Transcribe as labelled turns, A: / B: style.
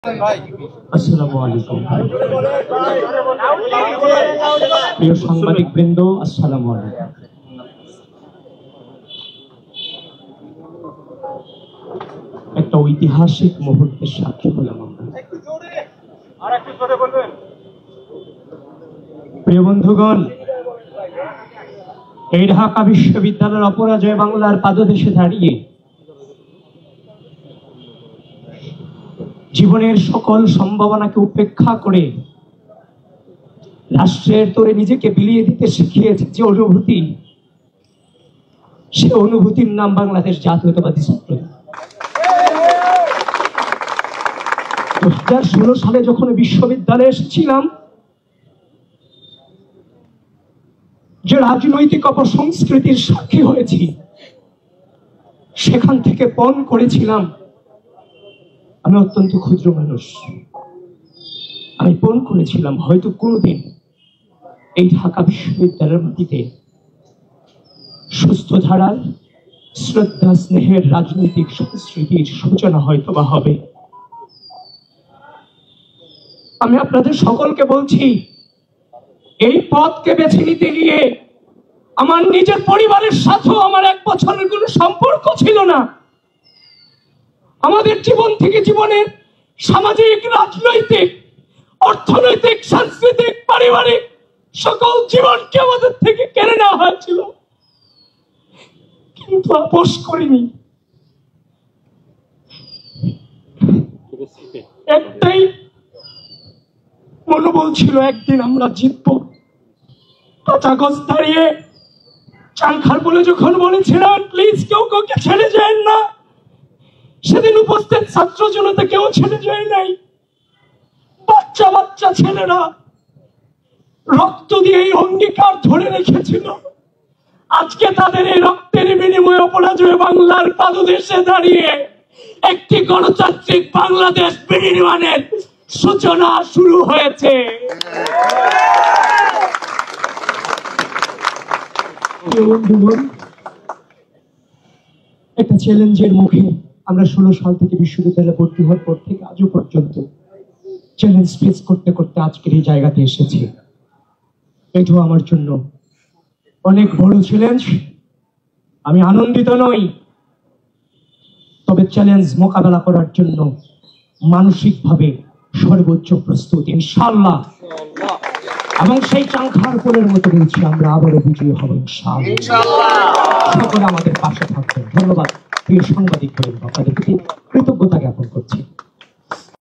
A: আসসালামু আলাইকুম প্রিয় সাংবাদিক বৃন্দ, আসসালামু আলাইকুম। একটা ঐতিহাসিক মুহূর্তের সাক্ষী হলাম আমরা। প্রিয় বন্ধুগণ, এই ঢাকা বিশ্ববিদ্যালয়ের অপরাজয় বাংলার পাদদেশে দাঁড়িয়ে জীবনের সকল সম্ভাবনাকে উপেক্ষা করে রাষ্ট্রের তোরে নিজেকে বিলিয়ে দিতে শিখিয়েছে যে অনুভূতি, সে অনুভূতির নাম বাংলাদেশ জাতীয়তাবাদী ছাত্র। 2016 সালে যখন বিশ্ববিদ্যালয়ে এসেছিলাম, যে রাজনৈতিক অপসংস্কৃতির সাক্ষী হয়েছি, সেখান থেকে পণ করেছিলাম আমি অত্যন্ত ক্ষুদ্র মানুষ। আমি পণ করেছিলাম হয়তো কোনোদিন এই ঢাকা বিশ্ববিদ্যালয়ের মাটিতে সুস্থ ধারার শ্রদ্ধা স্নেহের রাজনৈতিক সংস্কৃতির সূচনা হয়তো বা হবে। আমি আপনাদের সকলকে বলছি, এই পথকে বেছে নিতে গিয়ে আমার নিজের পরিবারের সাথেও আমার 1 বছরের কোনো সম্পর্ক ছিল না। আমাদের জীবন থেকে জীবনের সামাজিক, রাজনৈতিক, অর্থনৈতিক, সাংস্কৃতিক, পারিবারিক সকল জীবনকে আমাদের থেকে কেড়ে নেওয়া হয়েছিল, কিন্তু আপোষ করিনি। একটাই মনোবল ছিল, একদিন আমরা জিতবো। 5 আগস্ট দাঁড়িয়ে চাংখার বলে যখন বলেছিলেন প্লিজ কেউ কাউকে ছেড়ে যায় না, সেদিন উপস্থিত ছাত্র জনতা কেউ ছেড়ে যায় নাই। বাচ্চা বাচ্চা ছেলেরা রক্ত দিয়ে এই অঙ্গীকার ধরে রেখেছিল। আজকে তাদের এই রক্তের বিনিময়ে অপরাজয় বাংলার পাদদেশে দাঁড়িয়ে একটি গণতান্ত্রিক বাংলাদেশ বিনির্মাণের সূচনা শুরু হয়েছে। একটা চ্যালেঞ্জের মুখে আমরা 16 সাল থেকে বিশ্ববিদ্যালয়ে ভর্তি হওয়ার পর থেকে আজও পর্যন্ত চ্যালেঞ্জ ফেস করতে করতে আজকের এই জায়গাতে এসেছি। এটাও আমার জন্য অনেক বড় চ্যালেঞ্জ। আমি আনন্দিত নই, তবে চ্যালেঞ্জ মোকাবেলা করার জন্য মানসিকভাবে সর্বোচ্চ প্রস্তুত ইনশাআল্লাহ। এবং সেই চাংখার পোলের মতো বলছি, আমরা আবারও বিজয়ী হব ইনশাআল্লাহ। সকলে আমাদের পাশে থাকবেন। ধন্যবাদ প্রিয় সাংবাদিক বন্ধু, আপনাদের প্রতি কৃতজ্ঞতা জ্ঞাপন করছি।